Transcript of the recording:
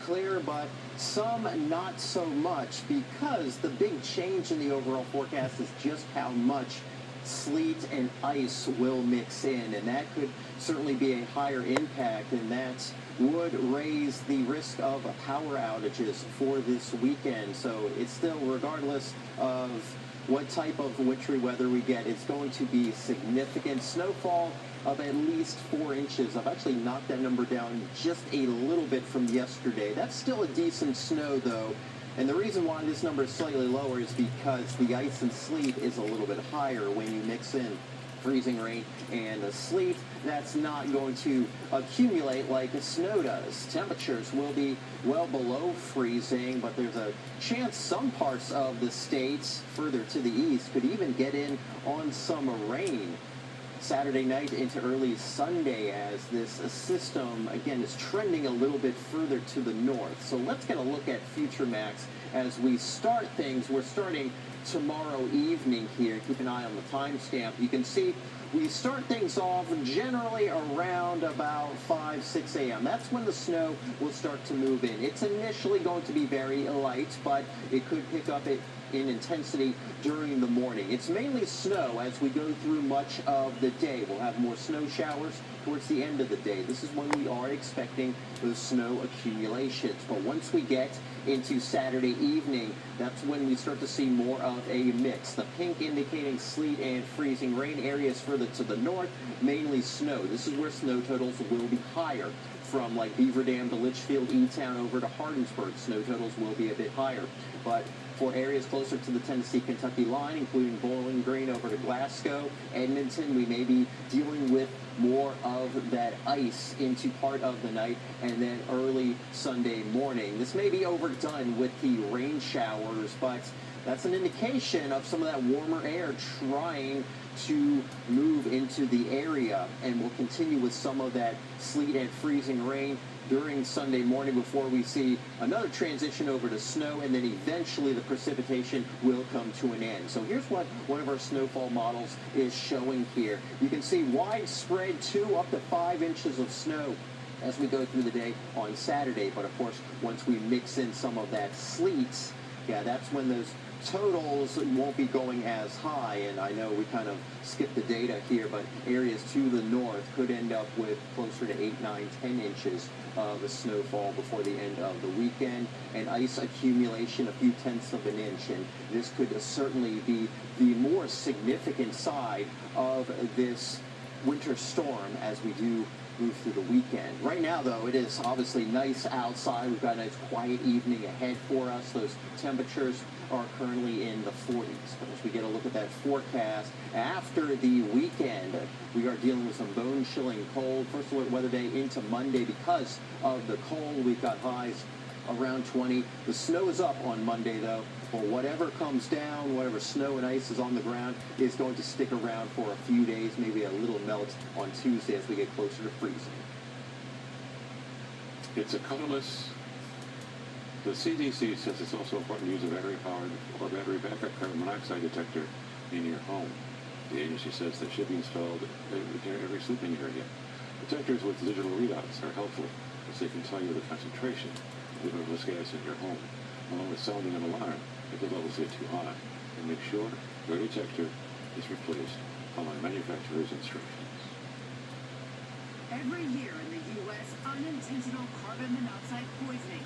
clear, but some not so much, because the big change in the overall forecast is just how much sleet and ice will mix in, and that could certainly be a higher impact, and that would raise the risk of power outages for this weekend. So it's still, regardless of what type of wintry weather we get, it's going to be significant snowfall of at least 4 inches. I've actually knocked that number down just a little bit from yesterday. That's still a decent snow, though. And the reason why this number is slightly lower is because the ice and sleet is a little bit higher when you mix in freezing rain and the sleet. That's not going to accumulate like the snow does. Temperatures will be well below freezing, but there's a chance some parts of the states further to the east could even get in on some rain Saturday night into early Sunday, as this system, again, is trending a little bit further to the north. So let's get a look at future max as we start things. We're starting tomorrow evening here. Keep an eye on the timestamp. You can see we start things off generally around about 5, 6 a.m. That's when the snow will start to move in. It's initially going to be very light, but it could pick up in intensity during the morning. It's mainly snow as we go through much of the day. We'll have more snow showers towards the end of the day. This is when we are expecting those snow accumulations. But once we get into Saturday evening, that's when we start to see more of a mix. The pink indicating sleet and freezing rain. Areas further to the north, mainly snow. This is where snow totals will be higher. From like Beaver Dam to Litchfield, E-Town over to Hardinsburg, snow totals will be a bit higher. But for areas closer to the Tennessee-Kentucky line, including Bowling Green over to Glasgow, Edmonton, we may be dealing with more of that ice into part of the night and then early Sunday morning. This may be overdone with the rain showers, but that's an indication of some of that warmer air trying to move into the area, and we'll continue with some of that sleet and freezing rain during Sunday morning before we see another transition over to snow, and then eventually the precipitation will come to an end. So here's what one of our snowfall models is showing here. You can see widespread 2 up to 5 inches of snow as we go through the day on Saturday. But of course, once we mix in some of that sleet, yeah, that's when those totals won't be going as high. And I know we kind of skipped the data here, but areas to the north could end up with closer to 8, 9, 10 inches of snowfall before the end of the weekend, and ice accumulation a few tenths of an inch. And this could certainly be the more significant side of this winter storm as we do move through the weekend. Right now, though, it is obviously nice outside. We've got a nice quiet evening ahead for us. Those temperatures are currently in the 40s. But as we get a look at that forecast, after the weekend, we are dealing with some bone-chilling cold. First alert weather day into Monday. Because of the cold, we've got highs around 20. The snow is up on Monday, though. But whatever comes down, whatever snow and ice is on the ground, is going to stick around for a few days, maybe a little melt on Tuesday as we get closer to freezing. It's a colorless. The CDC says it's also important to use a battery-powered or battery backup carbon monoxide detector in your home. The agency says they should be installed in every sleeping area. Detectors with digital readouts are helpful, as they can tell you the concentration of the odorless gas in your home, along with sounding an alarm if the levels get too high. And make sure your detector is replaced following manufacturer's instructions. Every year in the U.S., unintentional carbon monoxide poisoning